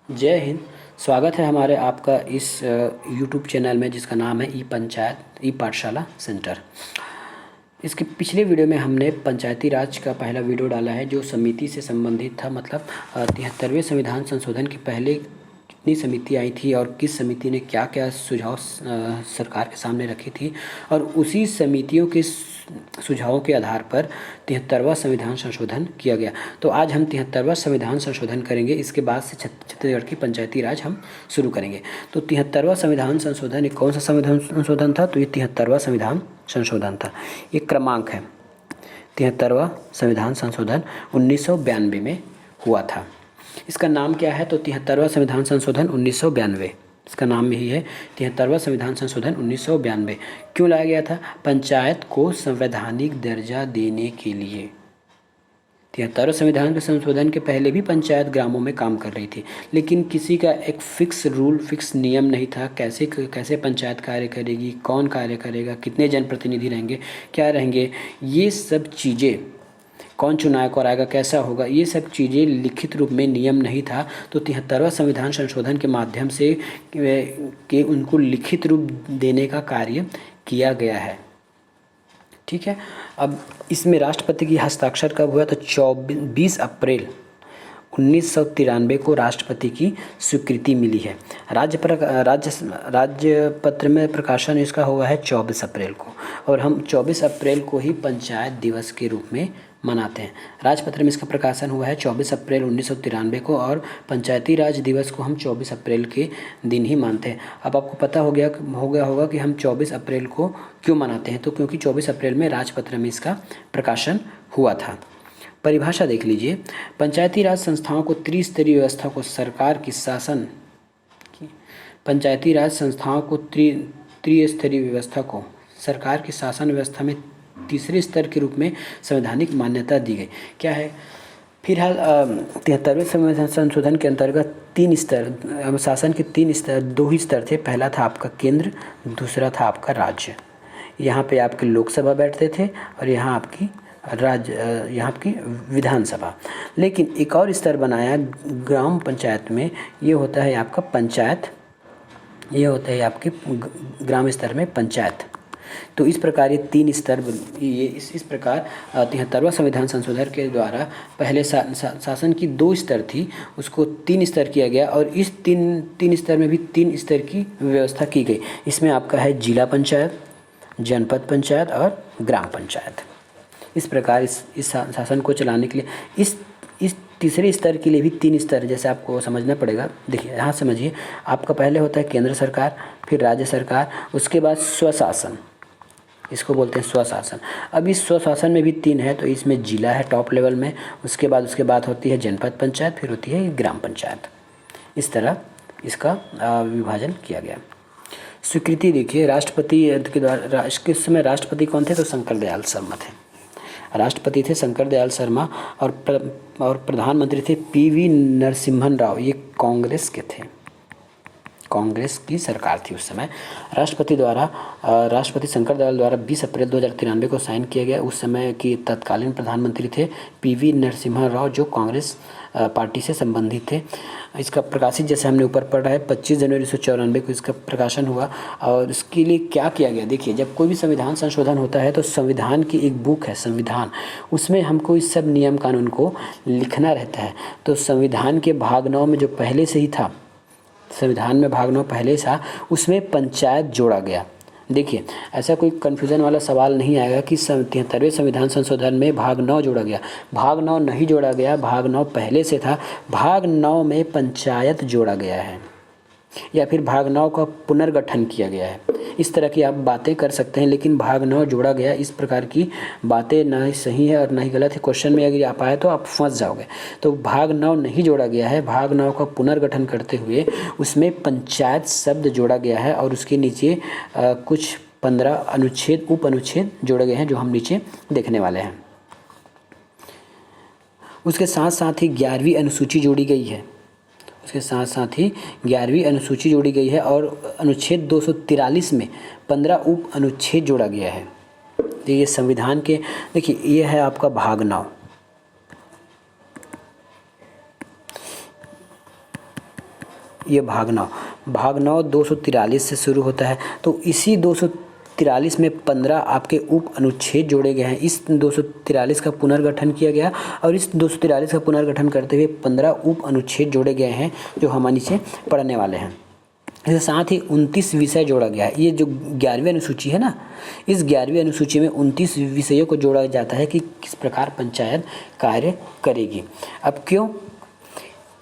जय हिंद। स्वागत है हमारे आपका इस यूट्यूब चैनल में जिसका नाम है ई पंचायत ई पाठशाला सेंटर। इसके पिछले वीडियो में हमने पंचायती राज का पहला वीडियो डाला है जो समिति से संबंधित था। मतलब 73वें संविधान संशोधन के पहले कितनी समिति आई थी और किस समिति ने क्या क्या सुझाव सरकार के सामने रखी थी, और उसी समितियों के सुझावों के आधार पर 73वां संविधान संशोधन किया गया। तो आज हम 73वां संविधान संशोधन करेंगे। इसके बाद से छत्तीसगढ़ की पंचायती राज हम शुरू करेंगे। तो 73वां संविधान संशोधन एक कौन सा संविधान संशोधन था? तो ये 73वां संविधान संशोधन था। ये क्रमांक है 73वां संविधान संशोधन 1992 में हुआ था। इसका नाम क्या है? तो 73वां संविधान संशोधन 1992, इसका नाम यही है 73वां संविधान संशोधन 1992। क्यों लाया गया था? पंचायत को संवैधानिक दर्जा देने के लिए। 73वें संविधान के संशोधन के पहले भी पंचायत ग्रामों में काम कर रही थी, लेकिन किसी का एक फिक्स रूल, फिक्स नियम नहीं था कैसे पंचायत कार्य करेगी, कौन कार्य करेगा, कितने जनप्रतिनिधि रहेंगे, क्या रहेंगे, ये सब चीज़ें, कौन चुनाव कराएगा, कैसा होगा, ये सब चीज़ें लिखित रूप में नियम नहीं था। तो 73वां संविधान संशोधन के माध्यम से कि उनको लिखित रूप देने का कार्य किया गया है। ठीक है। अब इसमें राष्ट्रपति की हस्ताक्षर कब हुआ? तो 20 अप्रैल 1993 को राष्ट्रपति की स्वीकृति मिली है। राज्य पत्र में प्रकाशन इसका हुआ है 24 अप्रैल को, और हम 24 अप्रैल को ही पंचायत दिवस के रूप में मनाते हैं। राजपत्र में इसका प्रकाशन हुआ है 24 अप्रैल 1993 को, और पंचायती राज दिवस को हम 24 अप्रैल के दिन ही मानते हैं। अब आपको पता हो गया होगा कि हम 24 अप्रैल को क्यों मनाते हैं। तो क्योंकि 24 अप्रैल में राजपत्र में इसका प्रकाशन हुआ था। परिभाषा देख लीजिए। पंचायती राज संस्थाओं को त्रिस्तरीय व्यवस्था को सरकार की शासन की पंचायती राज संस्थाओं को त्रिस्तरीय व्यवस्था को सरकार की शासन व्यवस्था में तीसरे स्तर के रूप में संवैधानिक मान्यता दी गई। क्या है? फिलहाल 73वें संविधान संशोधन के अंतर्गत 3 स्तर, शासन के 3 स्तर, 2 ही स्तर थे। पहला था आपका केंद्र, दूसरा था आपका राज्य। यहाँ पे आपके लोकसभा बैठते थे और यहाँ आपकी विधानसभा। लेकिन एक और स्तर बनाया ग्राम पंचायत में, ये होता है आपका पंचायत, ये होता है आपके ग्राम स्तर में पंचायत। तो इस प्रकार ये 3 स्तर, ये इस प्रकार 73वां संविधान संशोधन के द्वारा पहले शासन की 2 स्तर थी, उसको 3 स्तर किया गया, और इस तीन स्तर में भी 3 स्तर की व्यवस्था की गई। इसमें आपका है जिला पंचायत, जनपद पंचायत और ग्राम पंचायत। इस प्रकार इस शासन को चलाने के लिए इस तीसरे स्तर के लिए भी 3 स्तर जैसे आपको समझना पड़ेगा। देखिए यहाँ समझिए, आपका पहले होता है केंद्र सरकार, फिर राज्य सरकार, उसके बाद स्वशासन, इसको बोलते हैं स्वशासन। अब इस स्वशासन में भी 3 है, तो इसमें जिला है टॉप लेवल में, उसके बाद होती है जनपद पंचायत, फिर होती है ग्राम पंचायत। इस तरह इसका विभाजन किया गया। स्वीकृति देखिए, राष्ट्रपति के द्वारा, इसके समय राष्ट्रपति कौन थे? तो शंकर दयाल शर्मा थे। राष्ट्रपति थे शंकर दयाल शर्मा, और प्रधानमंत्री थे PV नरसिम्हन राव। ये कांग्रेस के थे, कांग्रेस की सरकार थी उस समय। राष्ट्रपति शंकर दयाल द्वारा 20 अप्रैल 2093 को साइन किया गया। उस समय की तत्कालीन प्रधानमंत्री थे PV नरसिम्हा राव, जो कांग्रेस पार्टी से संबंधित थे। इसका प्रकाशित, जैसे हमने ऊपर पढ़ा है, 25 जनवरी 1994 को इसका प्रकाशन हुआ। और इसके लिए क्या किया गया? देखिए, जब कोई भी संविधान संशोधन होता है तो संविधान की एक बुक है संविधान, उसमें हमको इस सब नियम कानून को लिखना रहता है। तो संविधान के भाग 9 में जो पहले से ही था, संविधान में भाग 9 पहले था, उसमें पंचायत जोड़ा गया। देखिए, ऐसा कोई कन्फ्यूज़न वाला सवाल नहीं आएगा कि 73वें संविधान संशोधन में भाग 9 जोड़ा गया। भाग 9 नहीं जोड़ा गया, भाग 9 पहले से था। भाग 9 में पंचायत जोड़ा गया है, या फिर भाग 9 का पुनर्गठन किया गया है। इस तरह की आप बातें कर सकते हैं, लेकिन भाग 9 जोड़ा गया, इस प्रकार की बातें ना ही सही है और ना ही गलत है। क्वेश्चन में अगर आप आए तो आप फंस जाओगे। तो भाग 9 नहीं जोड़ा गया है, भाग 9 का पुनर्गठन करते हुए उसमें पंचायत शब्द जोड़ा गया है, और उसके नीचे कुछ 15 अनुच्छेद, उप अनुच्छेद जोड़े गए हैं, जो हम नीचे देखने वाले हैं। उसके साथ साथ ही 11वीं अनुसूची जोड़ी गई है, उसके साथ साथ ही 11वीं अनुसूची जोड़ी गई है, और अनुच्छेद 243 में 15 उप अनुच्छेद जोड़ा गया है। तो ये संविधान के, देखिए ये है आपका भाग 9। ये भाग 9 243 से शुरू होता है। तो इसी 243 में 15 आपके उप अनुच्छेद जोड़े गए हैं। इस 243 का पुनर्गठन किया गया और इस 243 का पुनर्गठन करते हुए 15 उप अनुच्छेद जोड़े गए हैं जो हम नीचे पढ़ने वाले हैं। इसके साथ ही 29 विषय जोड़ा गया है। ये जो 11वीं अनुसूची है ना, इस 11वीं अनुसूची में 29 विषयों को जोड़ा जाता है कि किस प्रकार पंचायत कार्य करेगी। अब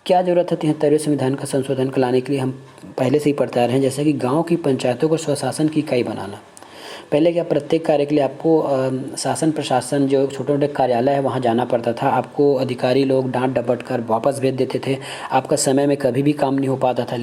क्या ज़रूरत है 73वें संविधान का संशोधन लाने के लिए, हम पहले से ही पढ़ते आ रहे हैं। जैसे कि गांव की पंचायतों को स्वशासन की इकाई बनाना। पहले क्या प्रत्येक कार्य के लिए आपको शासन प्रशासन जो छोटे छोटे कार्यालय है वहाँ जाना पड़ता था। आपको अधिकारी लोग डांट डपट कर वापस भेज देते थे। आपका समय में कभी भी काम नहीं हो पाता था।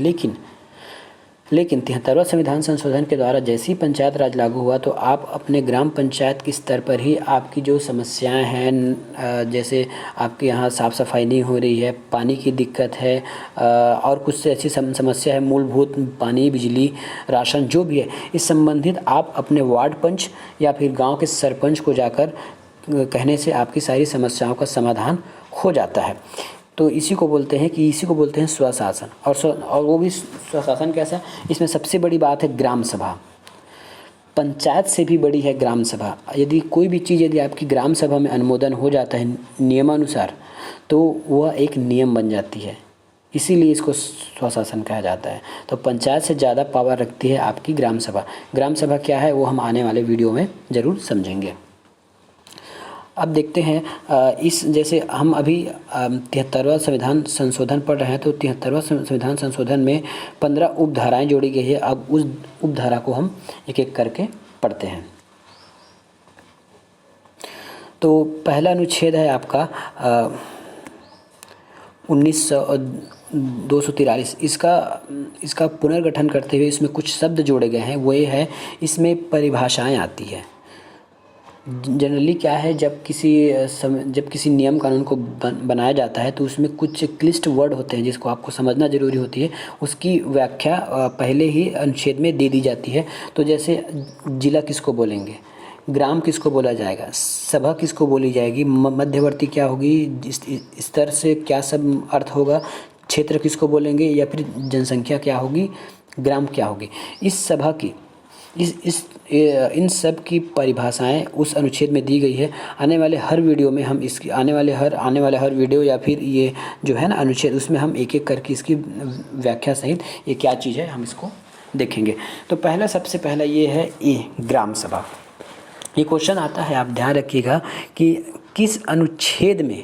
लेकिन 73वां संविधान संशोधन के द्वारा जैसे ही पंचायत राज लागू हुआ तो आप अपने ग्राम पंचायत के स्तर पर ही आपकी जो समस्याएं हैं, जैसे आपके यहाँ साफ़ सफाई नहीं हो रही है, पानी की दिक्कत है और कुछ ऐसी समस्या है, मूलभूत पानी बिजली राशन जो भी है, इस संबंधित आप अपने वार्ड पंच या फिर गाँव के सरपंच को जाकर कहने से आपकी सारी समस्याओं का समाधान हो जाता है। तो इसी को बोलते हैं स्वशासन। और वो भी स्वशासन कैसा, इसमें सबसे बड़ी बात है ग्राम सभा। पंचायत से भी बड़ी है ग्राम सभा। यदि कोई भी चीज़ यदि आपकी ग्राम सभा में अनुमोदन हो जाता है नियमानुसार तो वह एक नियम बन जाती है, इसीलिए इसको स्वशासन कहा जाता है। तो पंचायत से ज़्यादा पावर रखती है आपकी ग्राम सभा। ग्राम सभा क्या है वो हम आने वाले वीडियो में ज़रूर समझेंगे। अब देखते हैं इस जैसे हम अभी 73वां संविधान संशोधन पढ़ रहे हैं। तो 73वां संविधान संशोधन में 15 उपधाराएं जोड़ी गई है। अब उस उपधारा को हम एक एक करके पढ़ते हैं। तो पहला अनुच्छेद है आपका 243। इसका पुनर्गठन करते हुए इसमें कुछ शब्द जोड़े गए हैं। वो ये है, इसमें परिभाषाएं आती है। जनरली क्या है, जब किसी नियम कानून को बनाया जाता है तो उसमें कुछ क्लिष्ट वर्ड होते हैं जिसको आपको समझना ज़रूरी होती है। उसकी व्याख्या पहले ही अनुच्छेद में दे दी जाती है। तो जैसे जिला किसको बोलेंगे, ग्राम किसको बोला जाएगा, सभा किसको बोली जाएगी, मध्यवर्ती क्या होगी, स्तर से क्या सब अर्थ होगा, क्षेत्र किसको बोलेंगे, या फिर जनसंख्या क्या होगी, ग्राम क्या होगी। इस सभा की इन सब की परिभाषाएं उस अनुच्छेद में दी गई है। आने वाले हर वीडियो में हम इसकी आने वाले हर वीडियो या फिर ये जो है ना अनुच्छेद, उसमें हम एक एक करके इसकी व्याख्या सहित ये क्या चीज़ है हम इसको देखेंगे। तो सबसे पहला ये है ग्राम सभा। ये क्वेश्चन आता है, आप ध्यान रखिएगा कि किस अनुच्छेद में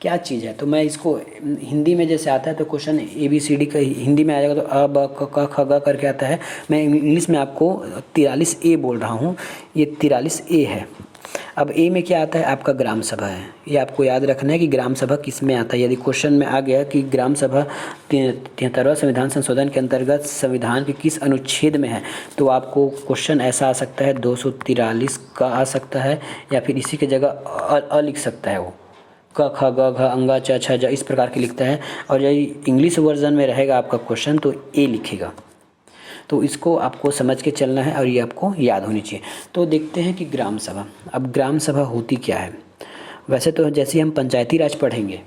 क्या चीज़ है। तो मैं इसको हिंदी में जैसे आता है तो क्वेश्चन ABCD का हिंदी में आ जाएगा तो अ ब क ख ग करके आता है। मैं इंग्लिश में आपको 43A बोल रहा हूँ, ये 43A है। अब A में क्या आता है, आपका ग्राम सभा है। ये आपको याद रखना है कि ग्राम सभा किस में आता है। यदि क्वेश्चन में आ गया कि ग्राम सभा 73वां संविधान संशोधन के अंतर्गत संविधान के किस अनुच्छेद में है, तो आपको क्वेश्चन ऐसा आ सकता है 243 का आ सकता है, या फिर इसी की जगह अ लिख सकता है। वो क ख ग घ अंगा च छ ज इस प्रकार के लिखता है। और यदि इंग्लिश वर्जन में रहेगा आपका क्वेश्चन तो A लिखेगा। तो इसको आपको समझ के चलना है और ये आपको याद होनी चाहिए। तो देखते हैं कि ग्राम सभा, अब ग्राम सभा होती क्या है। वैसे तो जैसे हम पंचायती राज पढ़ेंगे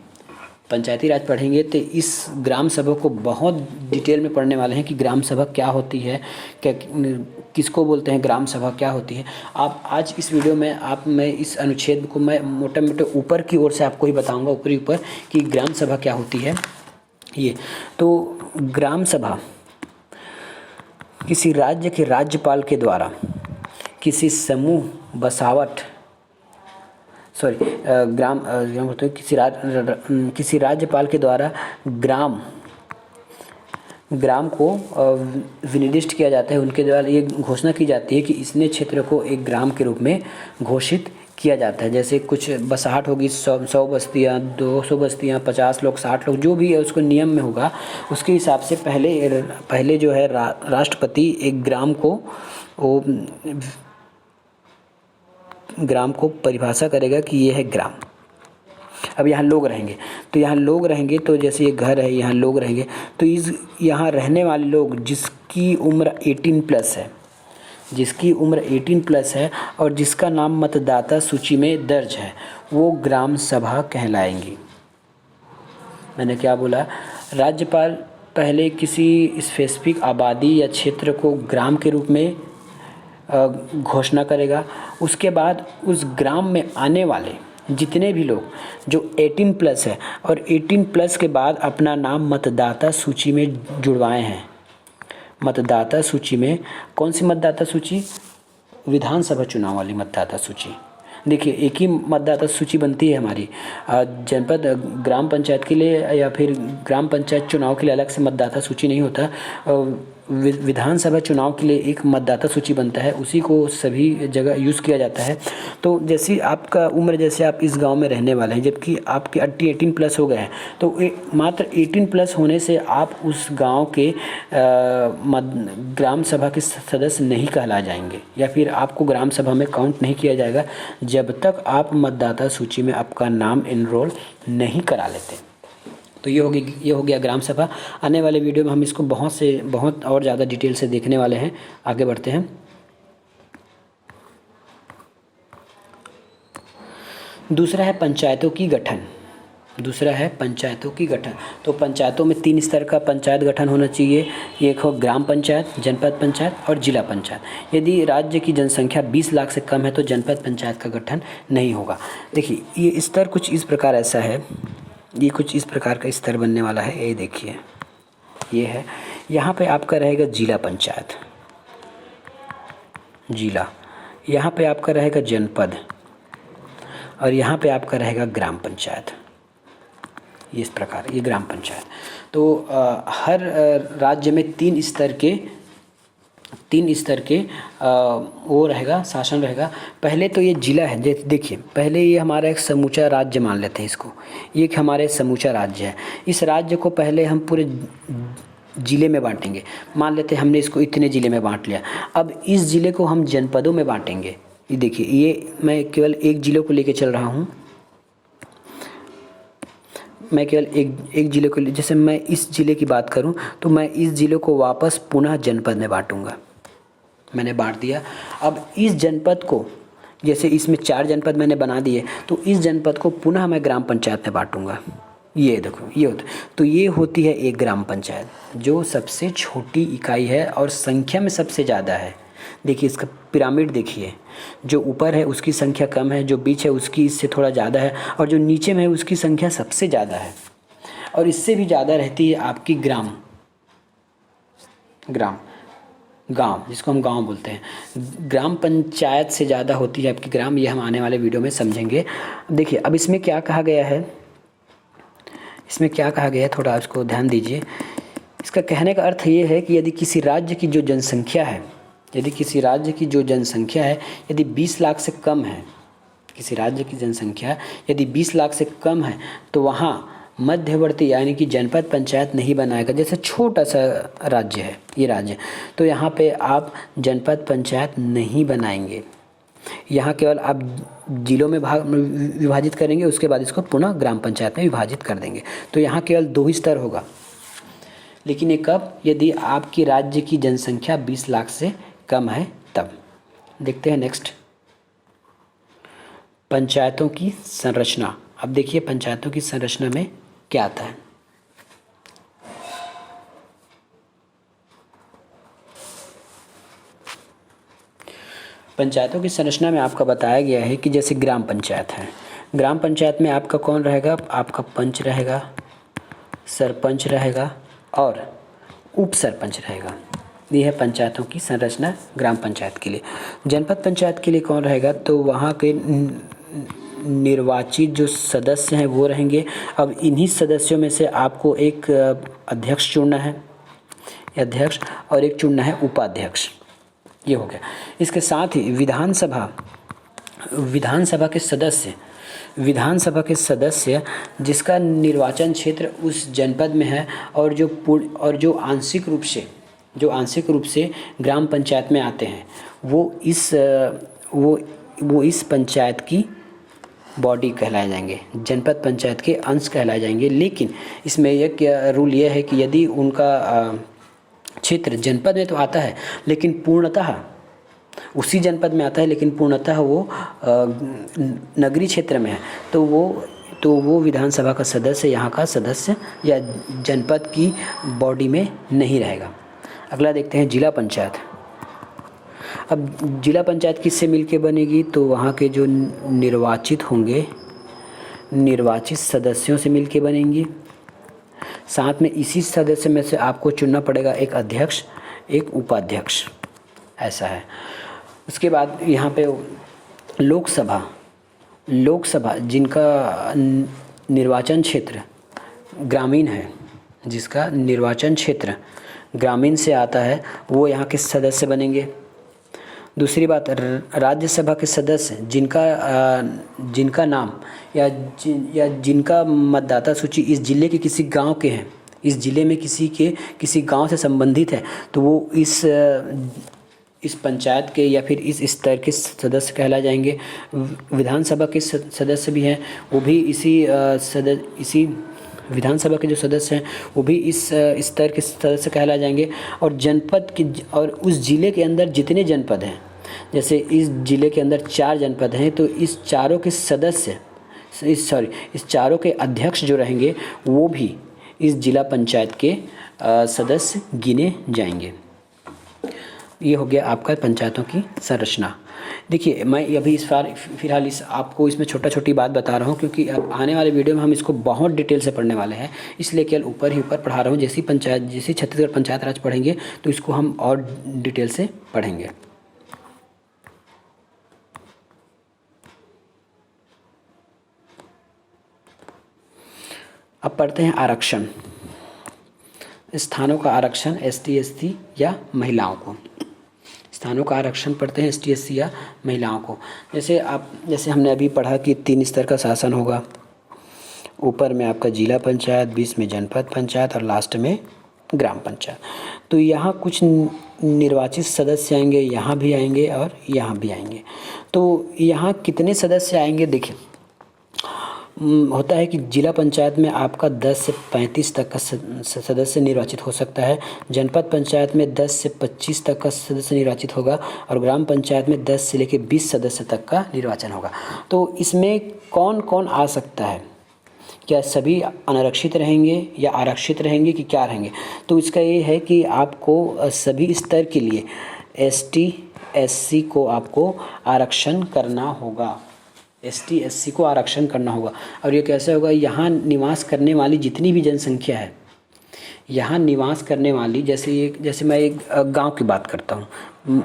तो इस ग्राम सभा को बहुत डिटेल में पढ़ने वाले हैं कि ग्राम सभा क्या होती है, क्या किसको बोलते हैं, ग्राम सभा क्या होती है। आप आज इस वीडियो में मैं इस अनुच्छेद को मैं मोटे ऊपर की ओर से आपको ही बताऊंगा, ऊपर कि ग्राम सभा क्या होती है। ये तो ग्राम सभा किसी राज्य के राज्यपाल के द्वारा किसी समूह बसावट किसी राज्यपाल के द्वारा ग्राम को विनिर्दिष्ट किया जाता है। उनके द्वारा ये घोषणा की जाती है कि इसने क्षेत्र को एक ग्राम के रूप में घोषित किया जाता है। जैसे कुछ बसाहट होगी, 100 बस्तियाँ, 200 बस्तियाँ, 50 लोग, 60 लोग, जो भी है उसको नियम में होगा उसके हिसाब से पहले जो है राष्ट्रपति एक ग्राम को परिभाषा करेगा कि ये है ग्राम। अब यहाँ लोग रहेंगे तो जैसे ये घर है, यहाँ लोग रहेंगे तो यहाँ रहने वाले लोग जिसकी उम्र 18 प्लस है और जिसका नाम मतदाता सूची में दर्ज है वो ग्राम सभा कहलाएंगी। मैंने क्या बोला, राज्यपाल पहले किसी स्पेसिफिक आबादी या क्षेत्र को ग्राम के रूप में घोषणा करेगा। उसके बाद उस ग्राम में आने वाले जितने भी लोग जो 18 प्लस है और 18 प्लस के बाद अपना नाम मतदाता सूची में जुड़वाए हैं। मतदाता सूची में कौन सी मतदाता सूची? विधानसभा चुनाव वाली मतदाता सूची। देखिए, एक ही मतदाता सूची बनती है हमारी। जनपद ग्राम पंचायत के लिए या फिर ग्राम पंचायत चुनाव के लिए अलग से मतदाता सूची नहीं होता। विधानसभा चुनाव के लिए एक मतदाता सूची बनता है, उसी को सभी जगह यूज़ किया जाता है। तो जैसी आपका उम्र, जैसे आप इस गांव में रहने वाले हैं, जबकि आपके 18 प्लस हो गए हैं, तो मात्र 18 प्लस होने से आप उस गांव के ग्राम सभा के सदस्य नहीं कहला जाएंगे, या फिर आपको ग्राम सभा में काउंट नहीं किया जाएगा जब तक आप मतदाता सूची में आपका नाम इनरोल नहीं करा लेते। तो ये हो गया ग्राम सभा। आने वाले वीडियो में हम इसको बहुत और ज़्यादा डिटेल से देखने वाले हैं। आगे बढ़ते हैं। दूसरा है पंचायतों की गठन। तो पंचायतों में 3 स्तर का पंचायत गठन होना चाहिए। एक हो ग्राम पंचायत, जनपद पंचायत और जिला पंचायत। यदि राज्य की जनसंख्या 20 लाख से कम है तो जनपद पंचायत का गठन नहीं होगा। देखिए, ये स्तर कुछ इस प्रकार ऐसा है, ये कुछ इस प्रकार का स्तर बनने वाला है। ये देखिए, ये है। यहाँ पे आपका रहेगा जिला पंचायत, जिला। यहाँ पे आपका रहेगा जनपद, और यहाँ पे आपका रहेगा ग्राम पंचायत। इस प्रकार ये ग्राम पंचायत। तो हर राज्य में 3 स्तर के वो रहेगा, शासन रहेगा। पहले तो ये जिला है। देखिए, पहले ये हमारा एक समूचा राज्य मान लेते हैं इसको। ये एक हमारे समूचा राज्य है। इस राज्य को पहले हम पूरे ज़िले में बांटेंगे। मान लेते हैं हमने इसको इतने ज़िले में बांट लिया। अब इस ज़िले को हम जनपदों में बांटेंगे। ये देखिए, ये मैं केवल एक ज़िले को लेके चल रहा हूँ। मैं केवल एक ज़िले को, जैसे मैं इस ज़िले की बात करूं तो मैं इस ज़िले को वापस पुनः जनपद में बांटूंगा। मैंने बांट दिया। अब इस जनपद को, जैसे इसमें 4 जनपद मैंने बना दिए, तो इस जनपद को पुनः मैं ग्राम पंचायत में बांटूंगा। ये देखो, ये होता। तो ये होती है एक ग्राम पंचायत, जो सबसे छोटी इकाई है और संख्या में सबसे ज़्यादा है। देखिए, इसका पिरामिड देखिए, जो ऊपर है उसकी संख्या कम है, जो बीच है उसकी इससे थोड़ा ज़्यादा है, और जो नीचे में है उसकी संख्या सबसे ज़्यादा है। और इससे भी ज़्यादा रहती है आपकी गांव, जिसको हम गांव बोलते हैं। ग्राम पंचायत से ज़्यादा होती है आपकी ग्राम। ये हम आने वाले वीडियो में समझेंगे। देखिए, अब इसमें क्या कहा गया है, थोड़ा इसको ध्यान दीजिए। इसका कहने का अर्थ ये है कि यदि किसी राज्य की जो जनसंख्या है, यदि 20 लाख से कम है, किसी राज्य की जनसंख्या यदि 20 लाख से कम है, तो वहाँ मध्यवर्ती यानी कि जनपद पंचायत नहीं बनाएगा। जैसे छोटा सा राज्य है ये राज्य, तो यहाँ पे आप जनपद पंचायत नहीं बनाएंगे। यहाँ केवल आप जिलों में विभाजित करेंगे, उसके बाद इसको पुनः ग्राम पंचायत में विभाजित कर देंगे। तो यहाँ केवल 2 ही स्तर होगा। लेकिन ये कब? यदि आपकी राज्य की जनसंख्या 20 लाख से कम है तब। देखते हैं नेक्स्ट, पंचायतों की संरचना। अब देखिए, पंचायतों की संरचना में क्या आता है। पंचायतों की संरचना में आपका बताया गया है कि जैसे ग्राम पंचायत है, ग्राम पंचायत में आपका कौन रहेगा? आपका पंच रहेगा, सरपंच रहेगा और उप सरपंच रहेगा। ये है पंचायतों की संरचना ग्राम पंचायत के लिए। जनपद पंचायत के लिए कौन रहेगा? तो वहाँ के निर्वाचित जो सदस्य हैं वो रहेंगे। अब इन्हीं सदस्यों में से आपको एक अध्यक्ष चुनना है, अध्यक्ष, और एक चुनना है उपाध्यक्ष। ये हो गया। इसके साथ ही विधानसभा के सदस्य जिसका निर्वाचन क्षेत्र उस जनपद में है और जो आंशिक रूप से ग्राम पंचायत में आते हैं, वो इस पंचायत की बॉडी कहलाए जाएंगे, जनपद पंचायत के अंश कहलाए जाएंगे। लेकिन इसमें एक रूल ये है कि यदि उनका क्षेत्र जनपद में तो आता है, लेकिन पूर्णतः उसी जनपद में आता है, लेकिन पूर्णतः वो नगरीय क्षेत्र में है, तो वो तो वो विधानसभा का सदस्य यहाँ का सदस्य या जनपद की बॉडी में नहीं रहेगा। अगला देखते हैं जिला पंचायत। अब जिला पंचायत किससे मिलके बनेगी, तो वहाँ के जो निर्वाचित होंगे, निर्वाचित सदस्यों से मिलके बनेंगी। साथ में इसी सदस्य में से आपको चुनना पड़ेगा एक अध्यक्ष, एक उपाध्यक्ष, ऐसा है। उसके बाद यहाँ पे लोकसभा जिनका निर्वाचन क्षेत्र ग्रामीण है, जिसका निर्वाचन क्षेत्र ग्रामीण से आता है, वो यहाँ के सदस्य बनेंगे। दूसरी बात, राज्यसभा के सदस्य जिनका नाम या जिनका मतदाता सूची इस जिले के किसी गांव के हैं, इस जिले में किसी गांव से संबंधित है, तो वो इस पंचायत के या फिर इस स्तर के सदस्य कहला जाएंगे। विधानसभा के सदस्य भी हैं, वो भी इसी विधानसभा के जो सदस्य हैं वो भी इस स्तर के सदस्य कहला जाएंगे। और जनपद की और उस ज़िले के अंदर जितने जनपद हैं, जैसे इस ज़िले के अंदर 4 जनपद हैं, तो इस चारों के अध्यक्ष जो रहेंगे वो भी इस जिला पंचायत के सदस्य गिने जाएंगे। ये हो गया आपका पंचायतों की संरचना। देखिए, मैं अभी फिलहाल आपको इसमें छोटी बात बता रहा हूँ, क्योंकि अब आने वाले वीडियो में हम इसको बहुत डिटेल से पढ़ने वाले हैं, इसलिए केवल ऊपर पढ़ा रहा हूँ। जैसी छत्तीसगढ़ पंचायत राज पढ़ेंगे तो इसको हम और डिटेल से पढ़ेंगे। अब पढ़ते हैं आरक्षण, स्थानों का आरक्षण ST SC या महिलाओं को। स्थानों का आरक्षण पढ़ते हैं ST SC या महिलाओं को। जैसे हमने अभी पढ़ा कि 3 स्तर का शासन होगा। ऊपर में आपका जिला पंचायत, बीच में जनपद पंचायत और लास्ट में ग्राम पंचायत। तो यहाँ कुछ निर्वाचित सदस्य आएंगे, यहाँ भी आएंगे और यहाँ भी आएंगे। तो यहाँ कितने सदस्य आएंगे, देखिए होता है कि जिला पंचायत में आपका 10 से 35 तक का सदस्य निर्वाचित हो सकता है। जनपद पंचायत में 10 से 25 तक का सदस्य निर्वाचित होगा और ग्राम पंचायत में 10 से लेकर 20 सदस्य तक का निर्वाचन होगा। तो इसमें कौन कौन आ सकता है, क्या सभी अनारक्षित रहेंगे या आरक्षित रहेंगे कि क्या रहेंगे? तो इसका ये है कि आपको सभी स्तर के लिए ST SC को आपको आरक्षण करना होगा। ST SC को आरक्षण करना होगा। और ये कैसे होगा, यहाँ निवास करने वाली जितनी भी जनसंख्या है, यहाँ निवास करने वाली, जैसे मैं एक गांव की बात करता हूँ,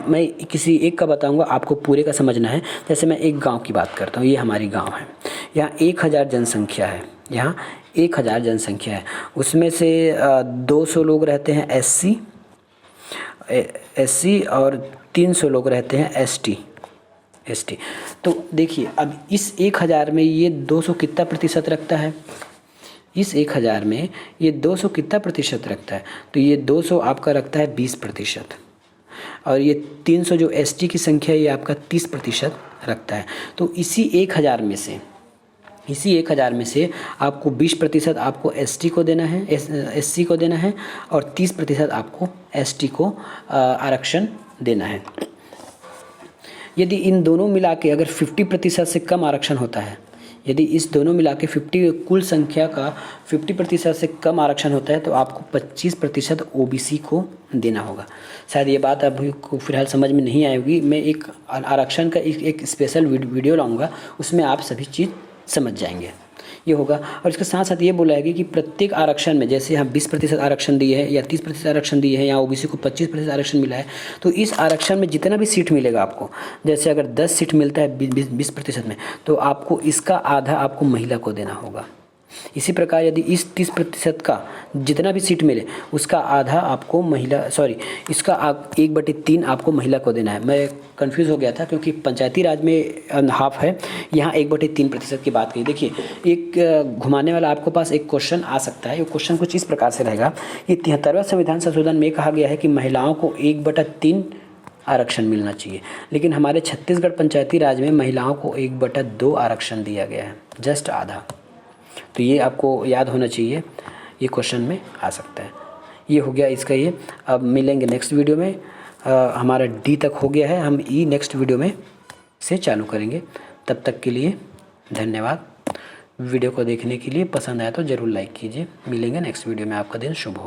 मैं किसी एक का बताऊँगा, आपको पूरे का समझना है। जैसे मैं एक गांव की बात करता हूँ, ये हमारी गांव है, यहाँ 1000 जनसंख्या है, यहाँ 1000 जनसंख्या है। उसमें से 200 लोग रहते हैं SC और 300 लोग रहते हैं ST। तो देखिए, अब इस 1000 में ये 200 कितना प्रतिशत रखता है, इस 1000 में ये 200 कितना प्रतिशत रखता है, तो ये 200 आपका रखता है 20%। और ये 300 जो ST की संख्या है ये आपका 30% रखता है। तो इसी 1000 में से आपको 20% आपको ST को देना है, SC को देना है, और 30% आपको ST को आरक्षण देना है। यदि इन दोनों मिला के अगर 50% से कम आरक्षण होता है, यदि इस दोनों मिला के कुल संख्या का 50% से कम आरक्षण होता है, तो आपको 25% OBC को देना होगा। शायद ये बात अभी फिलहाल समझ में नहीं आएगी। मैं एक आरक्षण का एक स्पेशल वीडियो लाऊंगा, उसमें आप सभी चीज़ समझ जाएंगे। ये होगा। और इसके साथ साथ ये बोला है कि प्रत्येक आरक्षण में, जैसे यहाँ 20% आरक्षण दिए है या 30% आरक्षण दिए है, या OBC को 25% आरक्षण मिला है, तो इस आरक्षण में जितना भी सीट मिलेगा आपको, जैसे अगर 10 सीट मिलता है 20% में, तो आपको इसका आधा आपको महिला को देना होगा। इसी प्रकार यदि इस 30% का जितना भी सीट मिले उसका आधा आपको इसका 1/3 आपको महिला को देना है। मैं कंफ्यूज हो गया था क्योंकि पंचायती राज में हाफ है, यहाँ 1/3% की बात की। देखिए, एक घुमाने वाला आपको पास एक क्वेश्चन आ सकता है। ये क्वेश्चन कुछ इस प्रकार से रहेगा कि 73वां संविधान संशोधन में कहा गया है कि महिलाओं को 1/3 आरक्षण मिलना चाहिए, लेकिन हमारे छत्तीसगढ़ पंचायती राज में महिलाओं को 1/2 आरक्षण दिया गया है, जस्ट आधा। तो ये आपको याद होना चाहिए, ये क्वेश्चन में आ सकता है। ये हो गया इसका ये। अब मिलेंगे नेक्स्ट वीडियो में। हमारा D तक हो गया है, हम E नेक्स्ट वीडियो में से चालू करेंगे। तब तक के लिए धन्यवाद, वीडियो को देखने के लिए। पसंद आया तो ज़रूर लाइक कीजिए। मिलेंगे नेक्स्ट वीडियो में। आपका दिन शुभ हो।